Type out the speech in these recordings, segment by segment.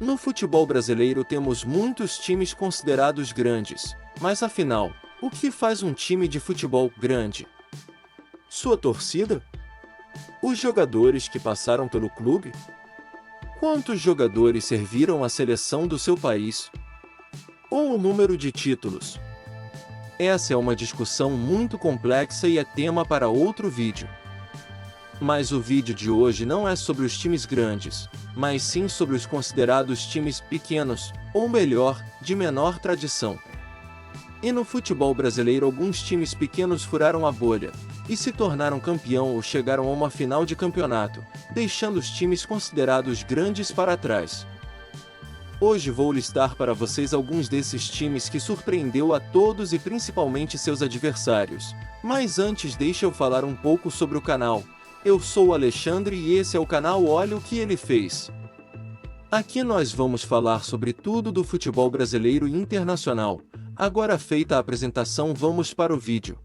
No futebol brasileiro temos muitos times considerados grandes, mas afinal, o que faz um time de futebol grande? Sua torcida? Os jogadores que passaram pelo clube? Quantos jogadores serviram à seleção do seu país? Ou o número de títulos? Essa é uma discussão muito complexa e é tema para outro vídeo. Mas o vídeo de hoje não é sobre os times grandes, mas sim sobre os considerados times pequenos, ou melhor, de menor tradição. E no futebol brasileiro alguns times pequenos furaram a bolha, e se tornaram campeão ou chegaram a uma final de campeonato, deixando os times considerados grandes para trás. Hoje vou listar para vocês alguns desses times que surpreendeu a todos e principalmente seus adversários. Mas antes deixa eu falar um pouco sobre o canal. Eu sou o Alexandre e esse é o canal Olha o que ele fez. Aqui nós vamos falar sobre tudo do futebol brasileiro e internacional. Agora feita a apresentação, vamos para o vídeo.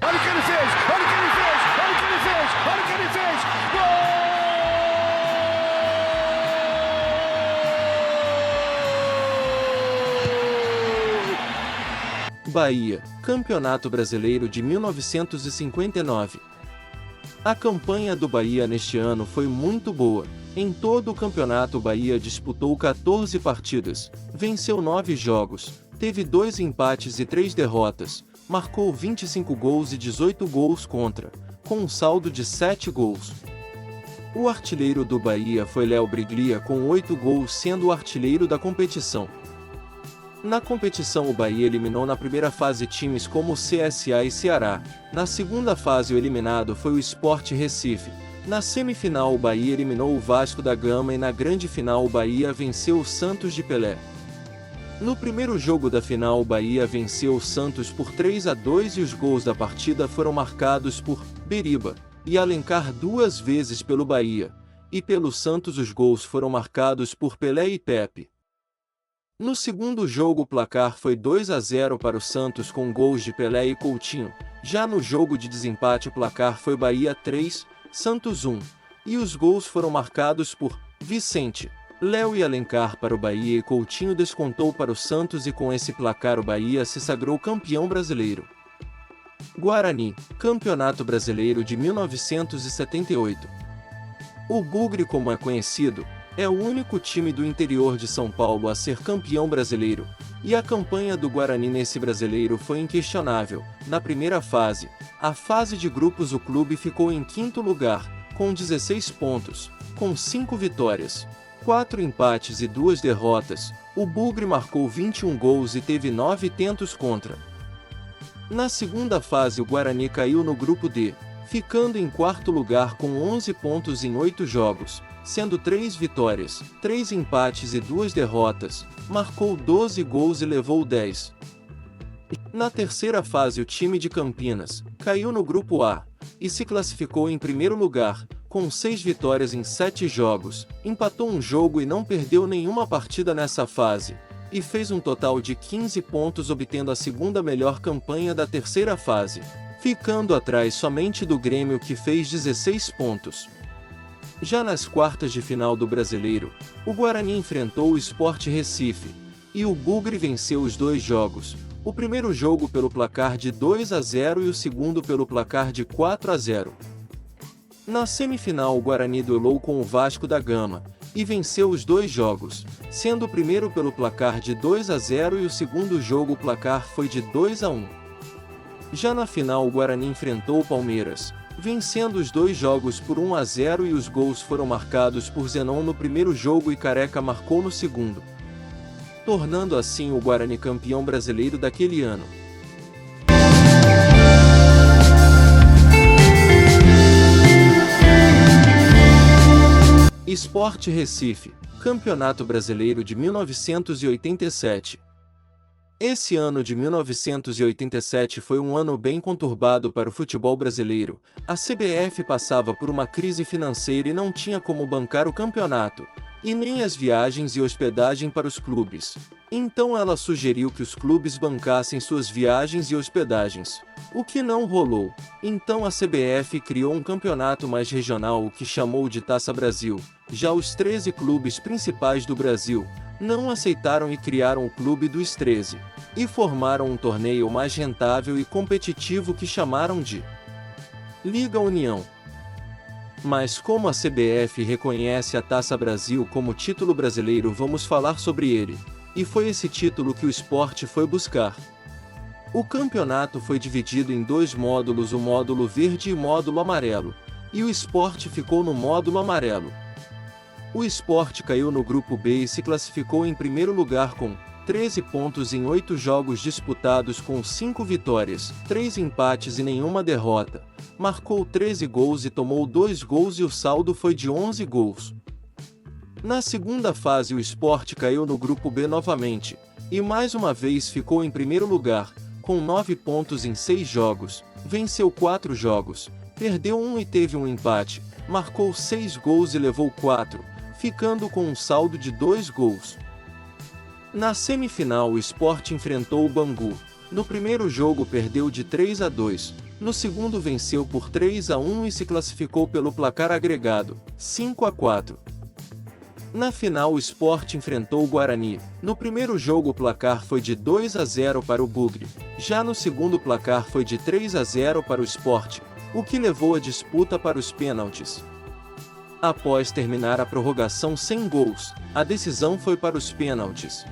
Olha o que ele fez! Olha o que ele fez! Olha o que ele fez! Olha o que ele fez! Gol! Bahia, Campeonato Brasileiro de 1959. A campanha do Bahia neste ano foi muito boa. Em todo o campeonato o Bahia disputou 14 partidas, venceu 9 jogos, teve 2 empates e 3 derrotas, marcou 25 gols e 18 gols contra, com um saldo de 7 gols. O artilheiro do Bahia foi Léo Briglia com 8 gols, sendo o artilheiro da competição. Na competição o Bahia eliminou na primeira fase times como o CSA e Ceará, na segunda fase o eliminado foi o Sport Recife, na semifinal o Bahia eliminou o Vasco da Gama e na grande final o Bahia venceu o Santos de Pelé. No primeiro jogo da final o Bahia venceu o Santos por 3-2 e os gols da partida foram marcados por Beriba e Alencar 2 vezes pelo Bahia, e pelo Santos os gols foram marcados por Pelé e Pepe. No segundo jogo o placar foi 2-0 para o Santos com gols de Pelé e Coutinho, já no jogo de desempate o placar foi Bahia 3, Santos 1, e os gols foram marcados por Vicente, Léo e Alencar para o Bahia e Coutinho descontou para o Santos e com esse placar o Bahia se sagrou campeão brasileiro. Guarani, Campeonato Brasileiro de 1978. O Bugre, como é conhecido, é o único time do interior de São Paulo a ser campeão brasileiro, e a campanha do Guarani nesse brasileiro foi inquestionável. Na primeira fase, a fase de grupos o clube ficou em quinto lugar, com 16 pontos, com 5 vitórias, 4 empates e 2 derrotas, o Bugre marcou 21 gols e teve 9 tentos contra. Na segunda fase o Guarani caiu no grupo D, ficando em quarto lugar com 11 pontos em 8 jogos, sendo 3 vitórias, 3 empates e 2 derrotas, marcou 12 gols e levou 10. Na terceira fase o time de Campinas caiu no grupo A, e se classificou em primeiro lugar, com 6 vitórias em 7 jogos, empatou um jogo e não perdeu nenhuma partida nessa fase, e fez um total de 15 pontos obtendo a segunda melhor campanha da terceira fase, ficando atrás somente do Grêmio que fez 16 pontos. Já nas quartas de final do Brasileiro, o Guarani enfrentou o Sport Recife, e o Bugre venceu os 2 jogos, o primeiro jogo pelo placar de 2-0 e o segundo pelo placar de 4-0. Na semifinal o Guarani duelou com o Vasco da Gama, e venceu os 2 jogos, sendo o primeiro pelo placar de 2-0 e o segundo jogo o placar foi de 2-1. Já na final o Guarani enfrentou o Palmeiras, vencendo os 2 jogos por 1-0 e os gols foram marcados por Zenon no primeiro jogo e Careca marcou no segundo, tornando assim o Guarani campeão brasileiro daquele ano. Sport Recife, Campeonato Brasileiro de 1987. Esse ano de 1987 foi um ano bem conturbado para o futebol brasileiro. A CBF passava por uma crise financeira e não tinha como bancar o campeonato, e nem as viagens e hospedagem para os clubes. Então ela sugeriu que os clubes bancassem suas viagens e hospedagens, o que não rolou. Então a CBF criou um campeonato mais regional, o que chamou de Taça Brasil, Já os 13 clubes principais do Brasil não aceitaram e criaram o Clube dos 13, e formaram um torneio mais rentável e competitivo que chamaram de Liga União. Mas como a CBF reconhece a Taça Brasil como título brasileiro, vamos falar sobre ele, e foi esse título que o Sport foi buscar. O campeonato foi dividido em dois módulos, o módulo verde e o módulo amarelo, e o Sport ficou no módulo amarelo. O Sport caiu no grupo B e se classificou em primeiro lugar com 13 pontos em 8 jogos disputados, com 5 vitórias, 3 empates e nenhuma derrota. Marcou 13 gols e tomou 2 gols e o saldo foi de 11 gols. Na segunda fase o Sport caiu no grupo B novamente, e mais uma vez ficou em primeiro lugar, com 9 pontos em 6 jogos, venceu 4 jogos, perdeu 1 e teve um empate, marcou 6 gols e levou 4, ficando com um saldo de 2 gols. Na semifinal o Sport enfrentou o Bangu. No primeiro jogo perdeu de 3-2, no segundo venceu por 3-1 e se classificou pelo placar agregado, 5-4. Na final o Sport enfrentou o Guarani. No primeiro jogo o placar foi de 2-0 para o Bugre, já no segundo o placar foi de 3-0 para o Sport, o que levou a disputa para os pênaltis. Após terminar a prorrogação sem gols, a decisão foi para os pênaltis.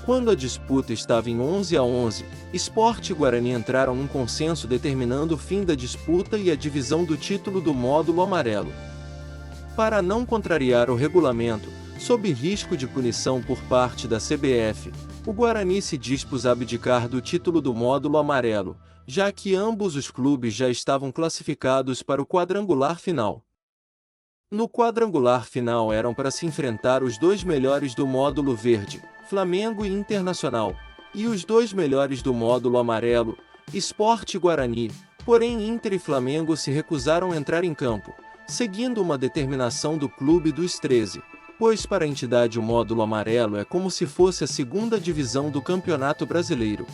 Quando a disputa estava em 11-11, Sport e Guarani entraram num consenso determinando o fim da disputa e a divisão do título do módulo amarelo. Para não contrariar o regulamento, sob risco de punição por parte da CBF, o Guarani se dispôs a abdicar do título do módulo amarelo, já que ambos os clubes já estavam classificados para o quadrangular final. No quadrangular final eram para se enfrentar os dois melhores do módulo verde, Flamengo e Internacional, e os dois melhores do módulo amarelo, Sport e Guarani, porém Inter e Flamengo se recusaram a entrar em campo, seguindo uma determinação do Clube dos 13, pois para a entidade o módulo amarelo é como se fosse a segunda divisão do Campeonato Brasileiro.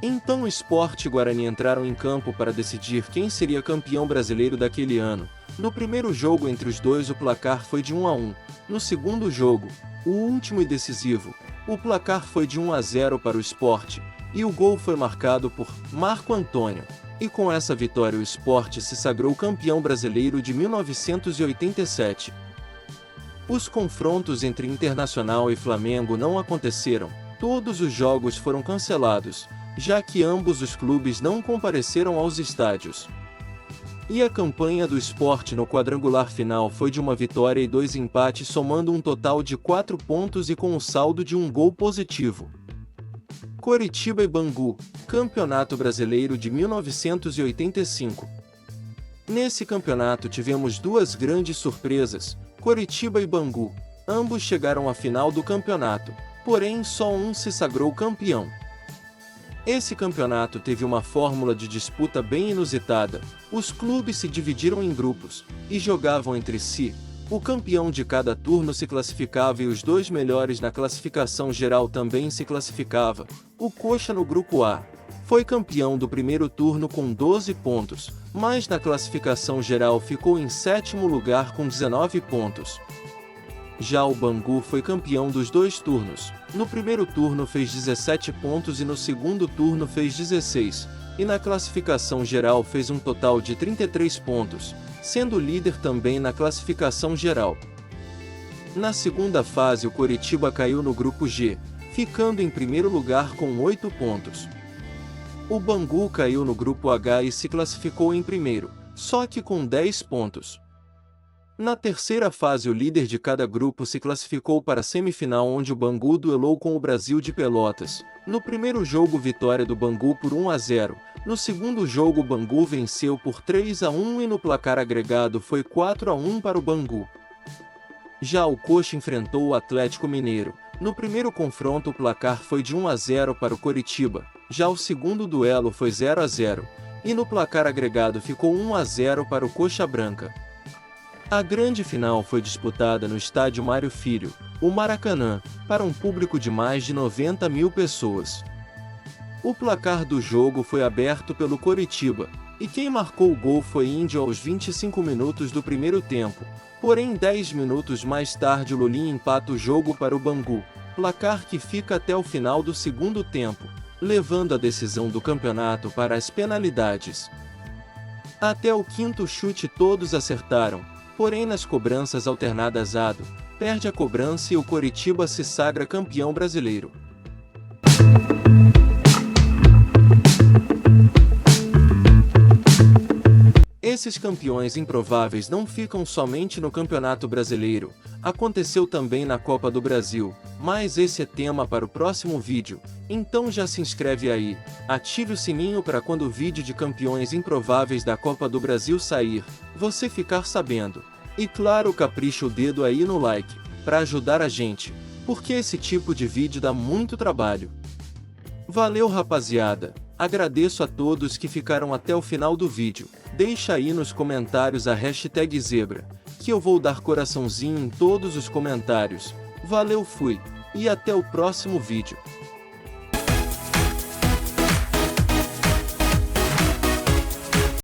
Então Sport e Guarani entraram em campo para decidir quem seria campeão brasileiro daquele ano. No primeiro jogo entre os dois o placar foi de 1-1, no segundo jogo, o último e decisivo, o placar foi de 1-0 para o Sport, e o gol foi marcado por Marco Antônio. E com essa vitória o Sport se sagrou campeão brasileiro de 1987. Os confrontos entre Internacional e Flamengo não aconteceram, todos os jogos foram cancelados, já que ambos os clubes não compareceram aos estádios. E a campanha do Sport no quadrangular final foi de uma vitória e 2 empates, somando um total de 4 pontos e com um saldo de 1 gol positivo. Coritiba e Bangu, Campeonato Brasileiro de 1985. Nesse campeonato tivemos duas grandes surpresas, Coritiba e Bangu. Ambos chegaram à final do campeonato, porém só um se sagrou campeão. Esse campeonato teve uma fórmula de disputa bem inusitada. Os clubes se dividiram em grupos e jogavam entre si. O campeão de cada turno se classificava e os dois melhores na classificação geral também se classificava. O Coxa no grupo A foi campeão do primeiro turno com 12 pontos, mas na classificação geral ficou em sétimo lugar com 19 pontos. Já o Bangu foi campeão dos dois turnos. No primeiro turno fez 17 pontos e no segundo turno fez 16, e na classificação geral fez um total de 33 pontos, sendo líder também na classificação geral. Na segunda fase o Coritiba caiu no grupo G, ficando em primeiro lugar com 8 pontos. O Bangu caiu no grupo H e se classificou em primeiro, só que com 10 pontos. Na terceira fase o líder de cada grupo se classificou para a semifinal, onde o Bangu duelou com o Brasil de Pelotas. No primeiro jogo vitória do Bangu por 1-0, no segundo jogo o Bangu venceu por 3-1 e no placar agregado foi 4-1 para o Bangu. Já o Coxa enfrentou o Atlético Mineiro. No primeiro confronto o placar foi de 1-0 para o Coritiba, já o segundo duelo foi 0-0, e no placar agregado ficou 1-0 para o Coxa Branca. A grande final foi disputada no estádio Mário Filho, o Maracanã, para um público de mais de 90 mil pessoas. O placar do jogo foi aberto pelo Coritiba, E quem marcou o gol foi Índio aos 25 minutos do primeiro tempo. Porém 10 minutos mais tarde o Lulinha empata o jogo para o Bangu, placar que fica até o final do segundo tempo, levando a decisão do campeonato para as penalidades. Até o quinto chute todos acertaram, porém nas cobranças alternadas Ado perde a cobrança e o Coritiba se sagra campeão brasileiro. Esses campeões improváveis não ficam somente no Campeonato Brasileiro, aconteceu também na Copa do Brasil, mas esse é tema para o próximo vídeo, então já se inscreve aí, ative o sininho para quando o vídeo de campeões improváveis da Copa do Brasil sair, você ficar sabendo. E claro, capricha o dedo aí no like, para ajudar a gente, porque esse tipo de vídeo dá muito trabalho. Valeu rapaziada, agradeço a todos que ficaram até o final do vídeo, deixa aí nos comentários a hashtag Zebra, que eu vou dar coraçãozinho em todos os comentários. Valeu, fui, e até o próximo vídeo.